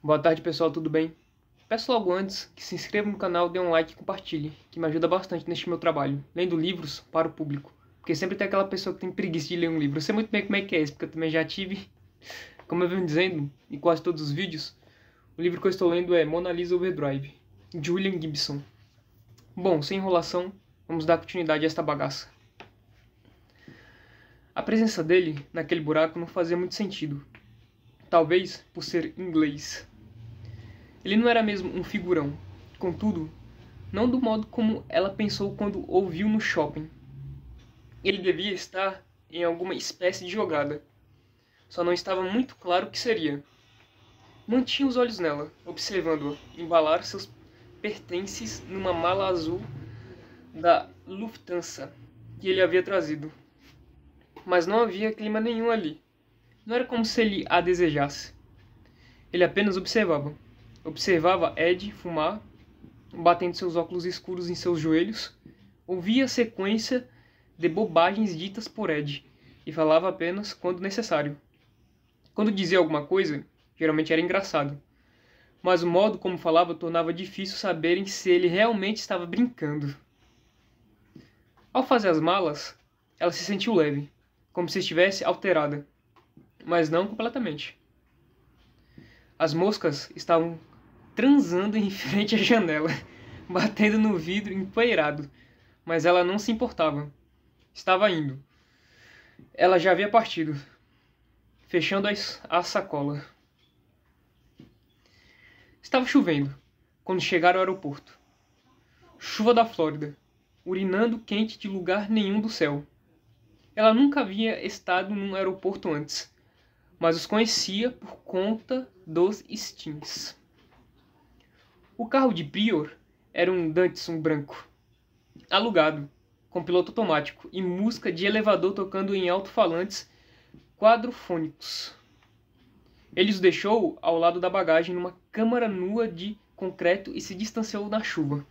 Boa tarde, pessoal, tudo bem? Peço logo antes que se inscreva no canal, dê um like e compartilhe, que me ajuda bastante neste meu trabalho, lendo livros para o público. Porque sempre tem aquela pessoa que tem preguiça de ler um livro. Eu sei muito bem como é que é isso, porque eu também já tive, como eu venho dizendo em quase todos os vídeos, o livro que eu estou lendo é Mona Lisa Overdrive, de William Gibson. Bom, sem enrolação, vamos dar continuidade a esta bagaça. A presença dele naquele buraco não fazia muito sentido. Talvez por ser inglês. Ele não era mesmo um figurão, contudo, não do modo como ela pensou quando o viu no shopping. Ele devia estar em alguma espécie de jogada. Só não estava muito claro o que seria. Mantinha os olhos nela, observando-a embalar seus pertences numa mala azul da Lufthansa que ele havia trazido. Mas não havia clima nenhum ali. Não era como se ele a desejasse. Ele apenas observava. Observava Ed fumar, batendo seus óculos escuros em seus joelhos, ouvia a sequência de bobagens ditas por Ed e falava apenas quando necessário. Quando dizia alguma coisa, geralmente era engraçado, mas o modo como falava tornava difícil saberem se ele realmente estava brincando. Ao fazer as malas, ela se sentiu leve, como se estivesse alterada, mas não completamente. As moscas estavam transando em frente à janela, batendo no vidro empoeirado, mas ela não se importava. Estava indo. Ela já havia partido, fechando a sacola. Estava chovendo quando chegaram ao aeroporto. Chuva da Flórida, urinando quente de lugar nenhum do céu. Ela nunca havia estado num aeroporto antes, mas os conhecia por conta dos Steams. O carro de Prior era um Datsun branco, alugado, com piloto automático e música de elevador tocando em alto-falantes quadrofônicos. Ele os deixou ao lado da bagagem numa câmara nua de concreto e se distanciou na chuva.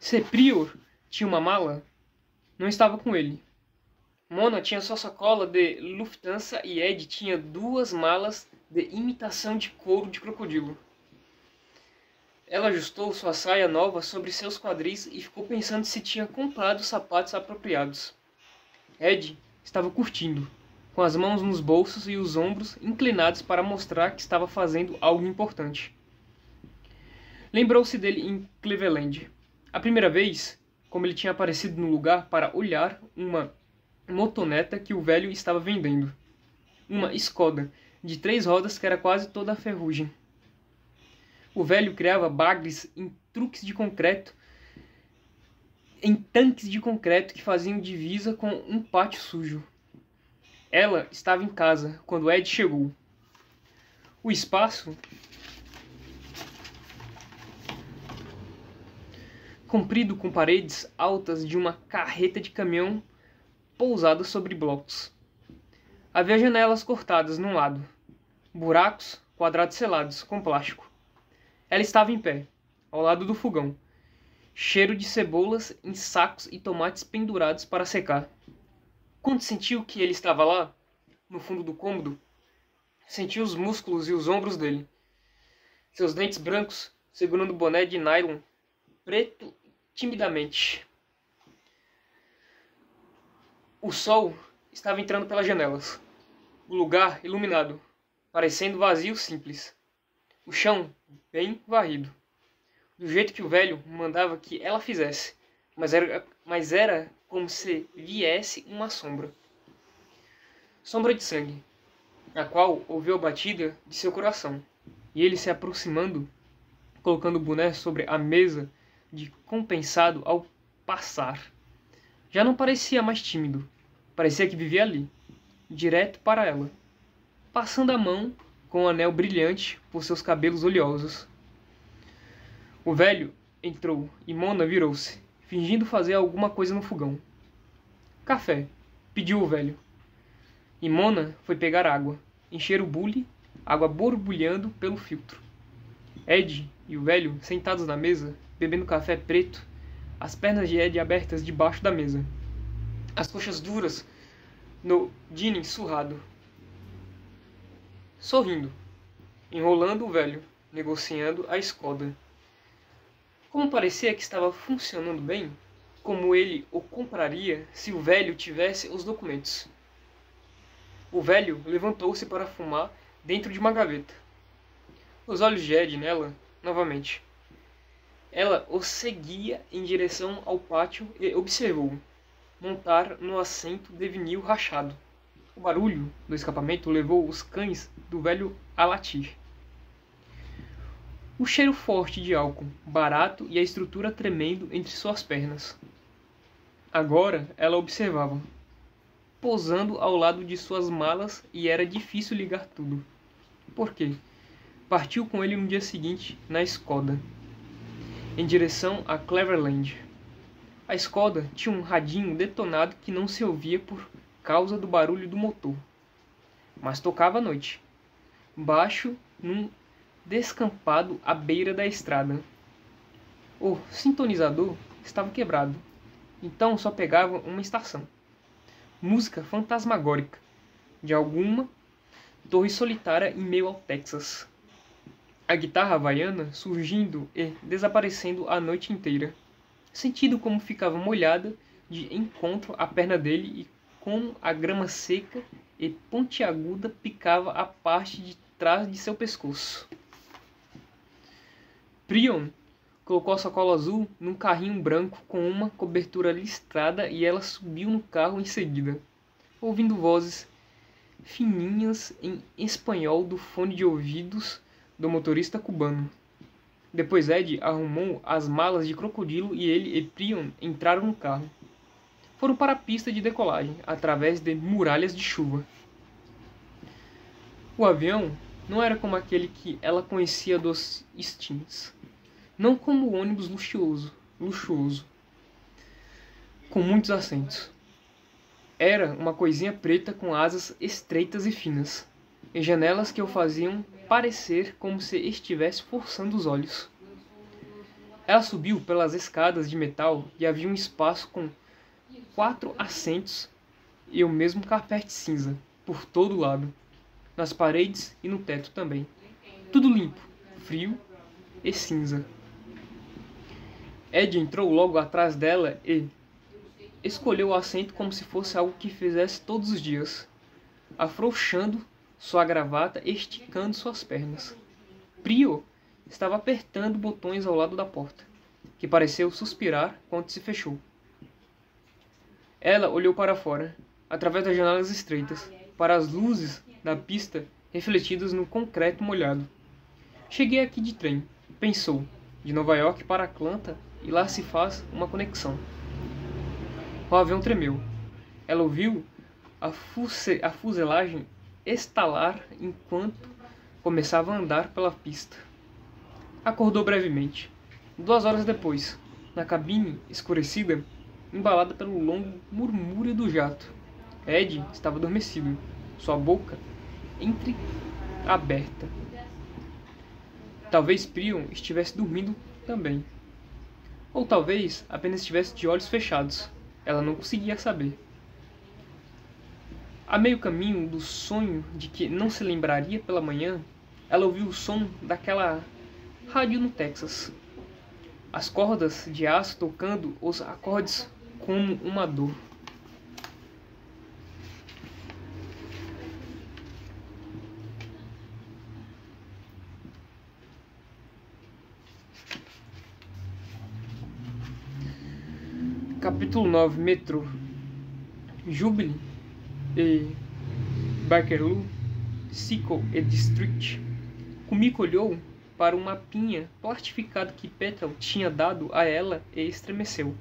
Se Prior tinha uma mala, não estava com ele. Mona tinha sua sacola de Lufthansa e Ed tinha duas malas de imitação de couro de crocodilo. Ela ajustou sua saia nova sobre seus quadris e ficou pensando se tinha comprado sapatos apropriados. Ed estava curtindo, com as mãos nos bolsos e os ombros inclinados para mostrar que estava fazendo algo importante. Lembrou-se dele em Cleveland. A primeira vez, como ele tinha aparecido no lugar para olhar uma motoneta que o velho estava vendendo. Uma Skoda, de 3 rodas que era quase toda a ferrugem. O velho criava bagres em tanques de concreto que faziam divisa com um pátio sujo. Ela estava em casa quando Ed chegou. O espaço comprido com paredes altas de uma carreta de caminhão pousada sobre blocos. Havia janelas cortadas num lado, buracos, quadrados selados com plástico. Ela estava em pé, ao lado do fogão, cheiro de cebolas em sacos e tomates pendurados para secar. Quando sentiu que ele estava lá, no fundo do cômodo, sentiu os músculos e os ombros dele. Seus dentes brancos segurando o boné de nylon, preto timidamente. O sol estava entrando pelas janelas. O lugar iluminado, parecendo vazio simples. O chão bem varrido, do jeito que o velho mandava que ela fizesse, mas era como se viesse uma sombra. Sombra de sangue, a qual ouviu a batida de seu coração, e ele se aproximando, colocando o boné sobre a mesa de compensado ao passar. Já não parecia mais tímido, parecia que vivia ali, direto para ela, passando a mão com um anel brilhante por seus cabelos oleosos. O velho entrou e Mona virou-se, fingindo fazer alguma coisa no fogão. Café, pediu o velho. E Mona foi pegar água, encher o bule, água borbulhando pelo filtro. Ed e o velho sentados na mesa, bebendo café preto, as pernas de Ed abertas debaixo da mesa, as coxas duras no dining surrado. Sorrindo. enrolando o velho, negociando a escoda. Como parecia que estava funcionando bem, como ele o compraria se o velho tivesse os documentos. O velho levantou-se para fumar dentro de uma gaveta. Os olhos de Ed nela, novamente. Ela o seguia em direção ao pátio e observou montar no assento de vinil rachado. O barulho do escapamento levou os cães do velho a latir. O cheiro forte de álcool, barato e a estrutura tremendo entre suas pernas. Agora ela observava, posando ao lado de suas malas, e era difícil ligar tudo. Por quê? Partiu com ele no dia seguinte, na Skoda, em direção a Cleveland. A Skoda tinha um radinho detonado que não se ouvia por causa do barulho do motor, mas tocava à noite, baixo num descampado à beira da estrada. O sintonizador estava quebrado, então só pegava uma estação. Música fantasmagórica de alguma torre solitária em meio ao Texas. A guitarra havaiana surgindo e desaparecendo a noite inteira. Sentindo como ficava molhada de encontro à perna dele e como a grama seca e pontiaguda picava a parte de trás de seu pescoço. Prion colocou a sacola azul num carrinho branco com uma cobertura listrada e ela subiu no carro em seguida, ouvindo vozes fininhas em espanhol do fone de ouvidos do motorista cubano. Depois Ed arrumou as malas de crocodilo e ele e Prion entraram no carro. Foram para a pista de decolagem, através de muralhas de chuva. O avião não era como aquele que ela conhecia dos Steams. Não como o ônibus luxuoso, com muitos assentos. Era uma coisinha preta com asas estreitas e finas, e janelas que o faziam parecer como se estivesse forçando os olhos. Ela subiu pelas escadas de metal e havia um espaço com 4 assentos e o mesmo carpete cinza por todo lado, nas paredes e no teto também. Tudo limpo, frio e cinza. Ed entrou logo atrás dela e escolheu o assento como se fosse algo que fizesse todos os dias, afrouxando sua gravata e esticando suas pernas. Prio estava apertando botões ao lado da porta, que pareceu suspirar quando se fechou. Ela olhou para fora, através das janelas estreitas, para as luzes da pista refletidas no concreto molhado. Cheguei aqui de trem, pensou, de Nova York para Atlanta, e lá se faz uma conexão. O avião tremeu. Ela ouviu a fuselagem estalar enquanto começava a andar pela pista. Acordou brevemente. 2 horas depois, na cabine escurecida, embalada pelo longo murmúrio do jato. Ed estava adormecido, sua boca entreaberta. Talvez Prion estivesse dormindo também. Ou talvez apenas estivesse de olhos fechados. Ela não conseguia saber. A meio caminho do sonho de que não se lembraria pela manhã, ela ouviu o som daquela rádio no Texas. As cordas de aço tocando os acordes como uma dor. Capítulo 9. Metrô. Jubilee e Bakerloo, Sickle e District. Kumiko olhou para um mapinha plastificado que Petal tinha dado a ela e estremeceu.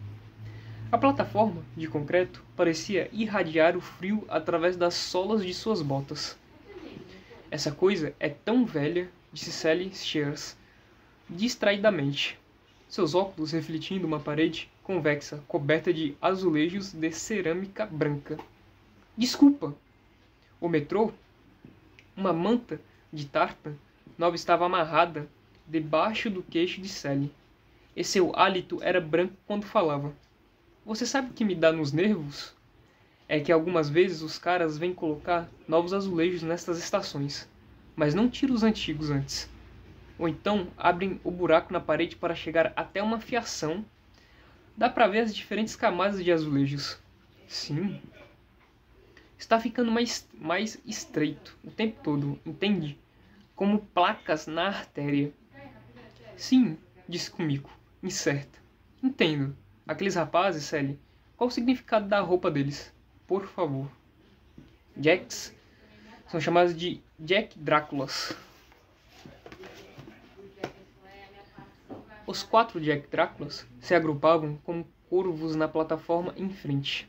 A plataforma de concreto parecia irradiar o frio através das solas de suas botas. Essa coisa é tão velha, disse Sally Shears, distraidamente, seus óculos refletindo uma parede convexa coberta de azulejos de cerâmica branca. Desculpa! O metrô? Uma manta de tartan nova estava amarrada debaixo do queixo de Sally, e seu hálito era branco quando falava. Você sabe o que me dá nos nervos? É que algumas vezes os caras vêm colocar novos azulejos nestas estações. mas não tira os antigos antes. Ou então abrem o buraco na parede para chegar até uma fiação. Dá para ver as diferentes camadas de azulejos. Sim. Está ficando mais estreito o tempo todo, entende? Como placas na artéria. Sim, disse comigo, incerta. Entendo. Aqueles rapazes, Sally, qual o significado da roupa deles? Por favor. Jacks são chamados de Jack Dráculas. Os 4 Jack Dráculas se agrupavam como corvos na plataforma em frente.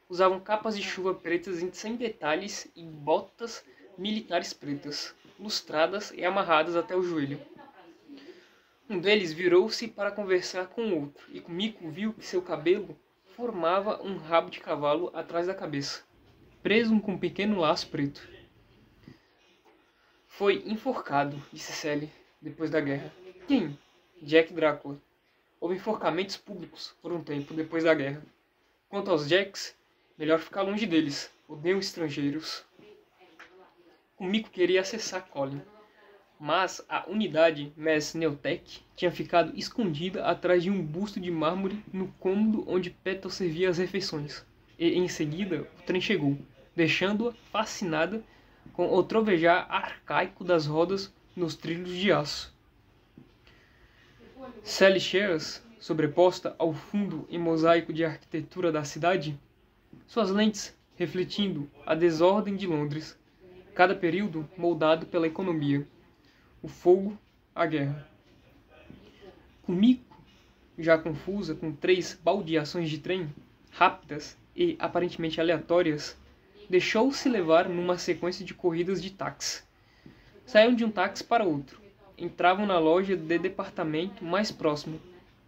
Usavam capas de chuva pretas sem detalhes e botas militares pretas, lustradas e amarradas até o joelho. Um deles virou-se para conversar com o outro, e Kumiko viu que seu cabelo formava um rabo de cavalo atrás da cabeça, preso com um pequeno laço preto. Foi enforcado, disse Sally, depois da guerra. Quem? Jack Drácula. Houve enforcamentos públicos por um tempo depois da guerra. Quanto aos Jacks, melhor ficar longe deles. Odeiam estrangeiros. Kumiko queria acessar Colin, mas a unidade Mass Neotech tinha ficado escondida atrás de um busto de mármore no cômodo onde Petal servia as refeições. E em seguida o trem chegou, deixando-a fascinada com o trovejar arcaico das rodas nos trilhos de aço. Sally Shears, sobreposta ao fundo em mosaico de arquitetura da cidade, suas lentes refletindo a desordem de Londres, cada período moldado pela economia, o fogo, a guerra. Kumiko, já confusa com 3 baldeações de trem, rápidas e aparentemente aleatórias, deixou-se levar numa sequência de corridas de táxi. Saíram de um táxi para outro, entravam na loja de departamento mais próximo.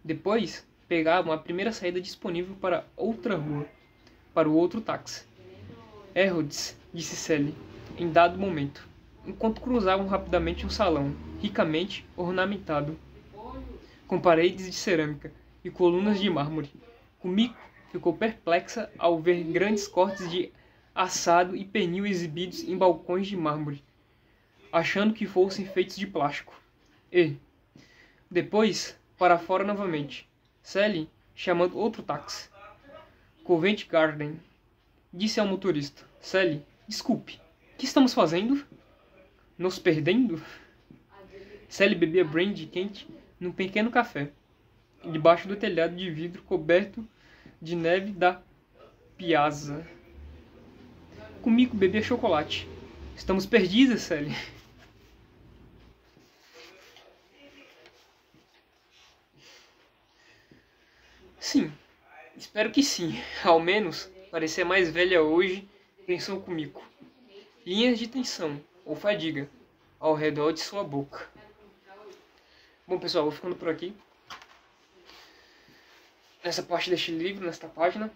Depois, pegavam a primeira saída disponível para outra rua, para o outro táxi. Harrods, disse Sally, em dado momento, enquanto cruzavam rapidamente um salão, ricamente ornamentado, com paredes de cerâmica e colunas de mármore. Kumiko ficou perplexa ao ver grandes cortes de assado e pernil exibidos em balcões de mármore, achando que fossem feitos de plástico. E, depois, para fora novamente, Sally chamando outro táxi. Covent Garden, disse ao motorista. Sally, desculpe, o que estamos fazendo? Nos perdendo? Sally bebia brandy quente num pequeno café, debaixo do telhado de vidro coberto de neve da Piazza. Comigo bebia chocolate. Estamos perdidas, Sally. Sim, espero que sim. Ao menos, parecer mais velha hoje, pensou comigo. Linhas de tensão, ou fadiga, ao redor de sua boca. Bom, pessoal, vou ficando por aqui. Nessa parte deste livro, nesta página.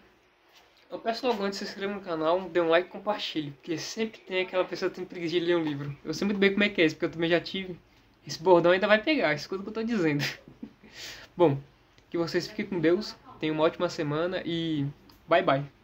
Eu peço logo antes que se inscreva no canal, dê um like e compartilhe. Porque sempre tem aquela pessoa que tem preguiça de ler um livro. Eu sei muito bem como é que é isso, porque eu também já tive. Esse bordão ainda vai pegar, escuta o que eu tô dizendo. Bom, que vocês fiquem com Deus, tenham uma ótima semana e bye bye.